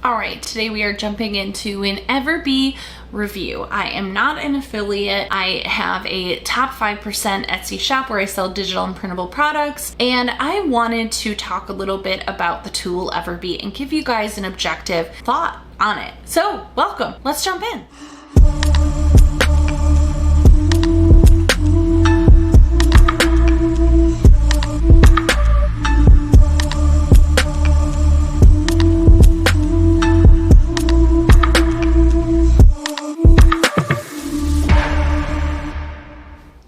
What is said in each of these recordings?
All right, today we are jumping into an Everbee review. I am not an affiliate. I have a top 5% Etsy shop where I sell digital and printable products, and I wanted to talk a little bit about the tool Everbee and give you guys an objective thought on it. So welcome, let's jump in.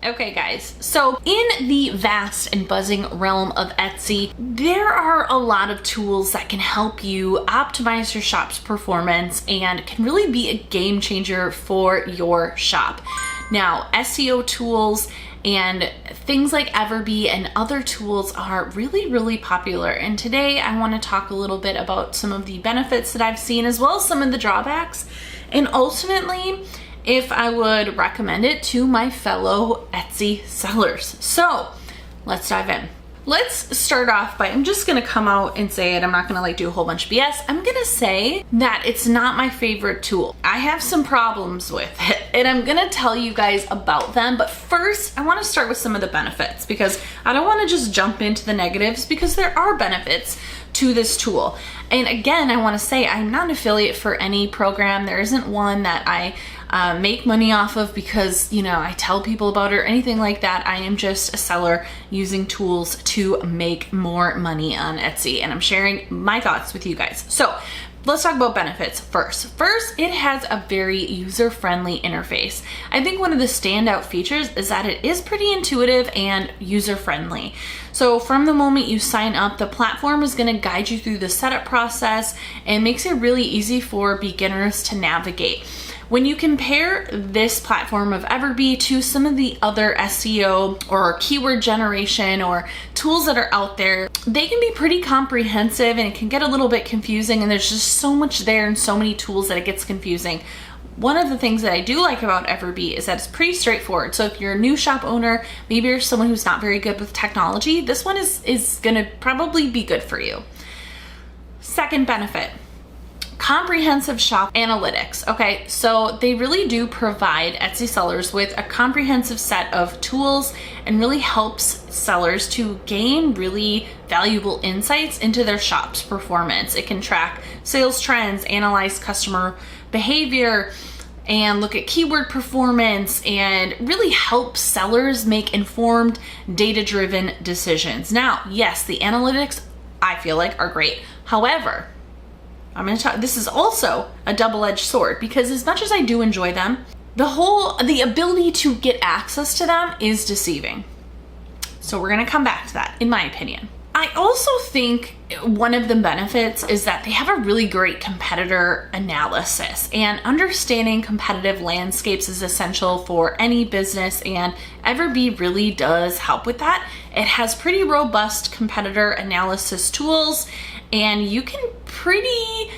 Okay guys, so in the vast and buzzing realm of Etsy, there are a lot of tools that can help you optimize your shop's performance and can really be a game changer for your shop. Now, SEO tools and things like Everbee and other tools are really popular. And today I want to talk a little bit about some of the benefits that I've seen as well as some of the drawbacks, and ultimately if I would recommend it to my fellow Etsy sellers. So let's dive in. Let's start off by, I'm just gonna come out and say it. I'm not gonna do a whole bunch of BS. I'm gonna say that it's not my favorite tool. I have some problems with it and I'm gonna tell you guys about them. But first, I wanna start with some of the benefits because I don't wanna just jump into the negatives because there are benefits to this tool. And again, I wanna say I'm not an affiliate for any program. There isn't one that I make money off of because, you know, I tell people about it or anything like that. I am just a seller using tools to make more money on Etsy, and I'm sharing my thoughts with you guys. So let's talk about benefits first. First, it has a very user-friendly interface. I think one of the standout features is that it is pretty intuitive and user-friendly. So from the moment you sign up, the platform is gonna guide you through the setup process and makes it really easy for beginners to navigate. When you compare this platform of Everbee to some of the other SEO or keyword generation or tools that are out there, they can be pretty comprehensive and it can get a little bit confusing, and there's just so much there and so many tools that it gets confusing. One of the things that I do like about Everbee is that it's pretty straightforward. So if you're a new shop owner, maybe you're someone who's not very good with technology, this one is gonna probably be good for you. Second benefit, comprehensive shop analytics. Okay, so they really do provide Etsy sellers with a comprehensive set of tools and really helps sellers to gain really valuable insights into their shop's performance. It can track sales trends, analyze customer behavior, and look at keyword performance and really help sellers make informed, data-driven decisions. Now, yes, the analytics I feel like are great. However, I'm going to talk, this is also a double-edged sword because as much as I do enjoy them, the ability to get access to them is deceiving. So we're going to come back to that, in my opinion. I also think one of the benefits is that they have a really great competitor analysis, and understanding competitive landscapes is essential for any business, and Everbee really does help with that. It has pretty robust competitor analysis tools, and you can pretty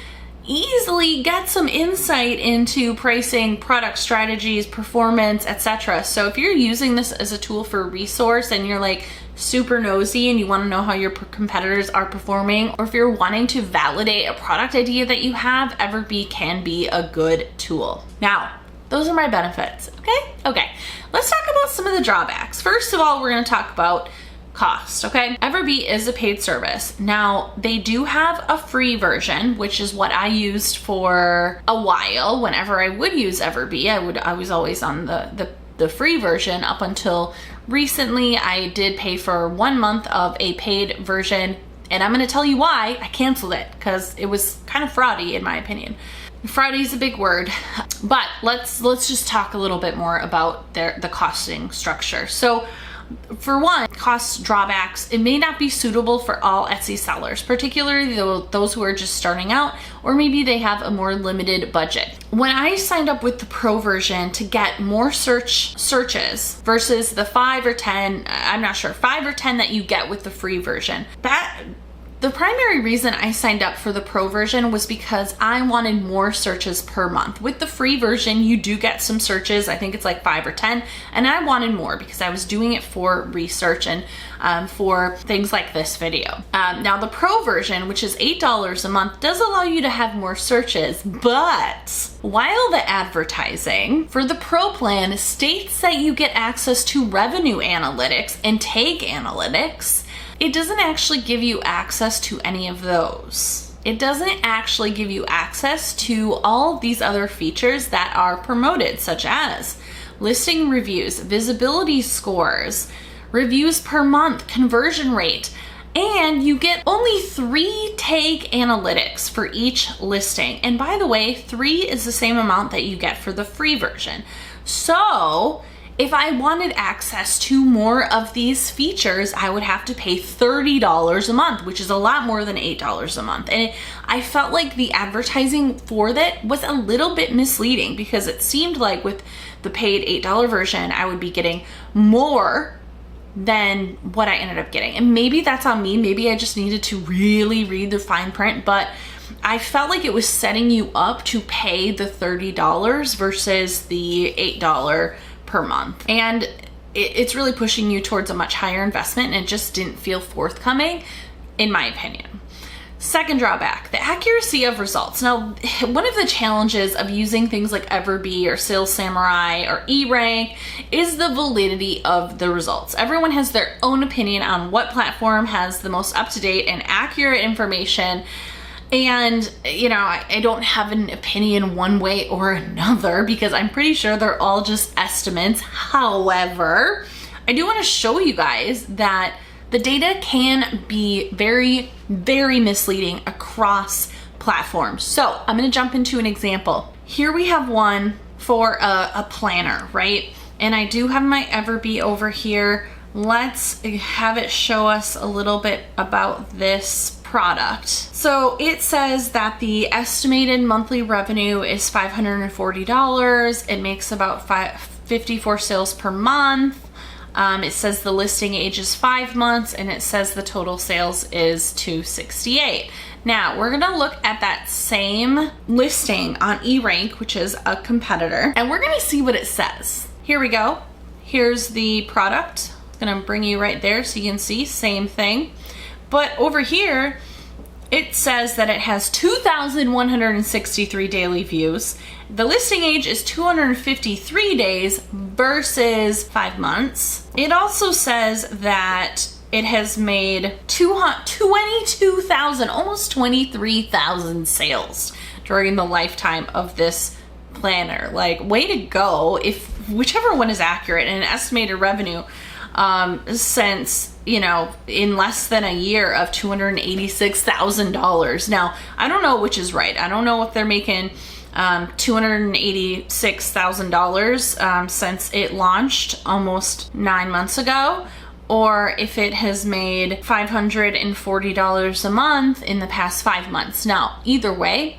easily get some insight into pricing, product strategies, performance, etc. So if you're using this as a tool for resource and you're like super nosy and you want to know how your competitors are performing, or if you're wanting to validate a product idea that you have, Everbee can be a good tool. Now, those are my benefits, okay? Okay, let's talk about some of the drawbacks. First of all, we're going to talk about cost, okay? Everbee is a paid service. Now, they do have a free version, which is what I used for a while. Whenever I would use Everbee, I was always on the free version up until recently. I did pay for 1 month of a paid version, and I'm gonna tell you why I canceled it, because it was kind of fraudy in my opinion. Fraudy is a big word, but let's just talk a little bit more about the costing structure. So for one, cost drawbacks, it may not be suitable for all Etsy sellers, particularly those who are just starting out, or maybe they have a more limited budget. When I signed up with the pro version to get more searches versus the 5 or 10, I'm not sure, 5 or 10 that you get with the free version, that The primary reason I signed up for the pro version was because I wanted more searches per month. With the free version, you do get some searches. I think it's like 5 or 10, and I wanted more because I was doing it for research and for things like this video. Now the pro version, which is $8 a month, does allow you to have more searches, but while the advertising for the pro plan states that you get access to revenue analytics and tag analytics, it doesn't actually give you access to any of those. It doesn't actually give you access to all of these other features that are promoted, such as listing reviews, visibility scores, reviews per month, conversion rate, and you get only 3 tag analytics for each listing. And by the way, 3 is the same amount that you get for the free version. So if I wanted access to more of these features, I would have to pay $30 a month, which is a lot more than $8 a month. And I felt like the advertising for that was a little bit misleading because it seemed like with the paid $8 version, I would be getting more than what I ended up getting. And maybe that's on me. Maybe I just needed to really read the fine print, but I felt like it was setting you up to pay the $30 versus the $8 per month. And it's really pushing you towards a much higher investment, and it just didn't feel forthcoming, in my opinion. Second drawback, the accuracy of results. Now, one of the challenges of using things like Everbee or Sales Samurai or eRank is the validity of the results. Everyone has their own opinion on what platform has the most up-to-date and accurate information. And, you know, I don't have an opinion one way or another because I'm pretty sure they're all just estimates. However, I do want to show you guys that the data can be very, very misleading across platforms. So I'm going to jump into an example. Here we have one for a planner, right? And I do have my Everbee over here. Let's have it show us a little bit about this product. So it says that the estimated monthly revenue is $540. It makes about 54 sales per month. It says the listing age is 5 months, and it says the total sales is $268. Now we're gonna look at that same listing on eRank, which is a competitor, and we're gonna see what it says. Here we go. Here's the product. I'm gonna bring you right there so you can see, same thing. But over here, it says that it has 2,163 daily views. The listing age is 253 days versus 5 months. It also says that it has made 22,000, almost 23,000 sales during the lifetime of this planner. Like, way to go. If whichever one is accurate, and an estimated revenue since, you know, in less than a year of $286,000. Now, I don't know which is right. I don't know if they're making $286,000 since it launched almost 9 months ago, or if it has made $540 a month in the past 5 months. Now, either way,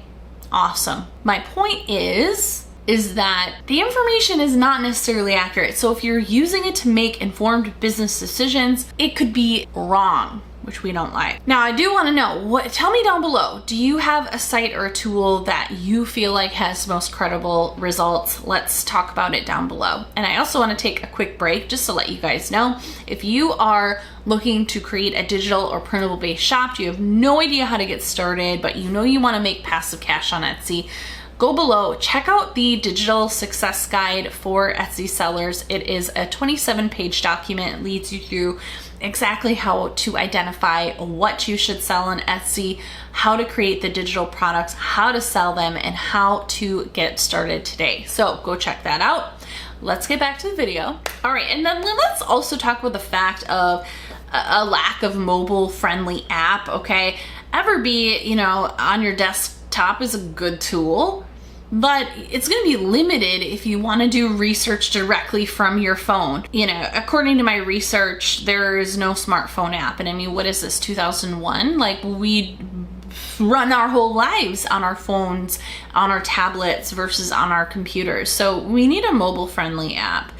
awesome. My point is that the information is not necessarily accurate. So if you're using it to make informed business decisions, it could be wrong, which we don't like. Now, I do want to know, tell me down below, do you have a site or a tool that you feel like has most credible results? Let's talk about it down below. And I also want to take a quick break just to let you guys know, if you are looking to create a digital or printable based shop, you have no idea how to get started, but you know you want to make passive cash on Etsy, go below, check out the digital success guide for Etsy sellers. It is a 27-page document. It leads you through exactly how to identify what you should sell on Etsy, how to create the digital products, how to sell them, and how to get started today. So go check that out. Let's get back to the video. All right, and then let's also talk about the fact of a lack of mobile-friendly app, okay? Everbee, you know, on your desktop is a good tool, but it's going to be limited if you want to do research directly from your phone. You know, according to my research, there is no smartphone app. And I mean, what is this, 2001? Like, we run our whole lives on our phones, on our tablets versus on our computers. So we need a mobile friendly app.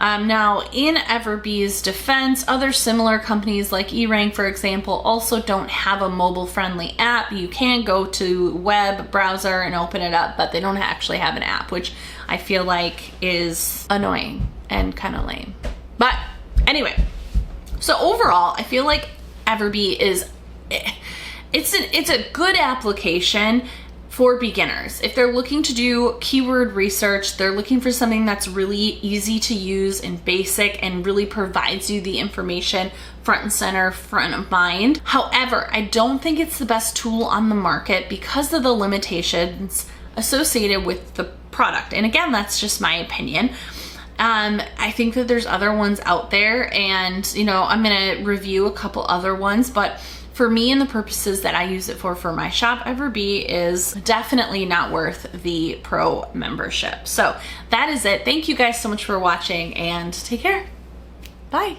Now, in Everbee's defense, other similar companies like eRank, for example, also don't have a mobile-friendly app. You can go to web browser and open it up, but they don't actually have an app, which I feel like is annoying and kind of lame. But anyway, so overall, I feel like Everbee is, it's a good application for beginners. If they're looking to do keyword research, they're looking for something that's really easy to use and basic and really provides you the information front and center, front of mind. However, I don't think it's the best tool on the market because of the limitations associated with the product. And again, that's just my opinion. I think that there's other ones out there, and I'm gonna review a couple other ones, but for me and the purposes that I use it for my shop, Everbee is definitely not worth the pro membership. So that is it. Thank you guys so much for watching, and take care. Bye.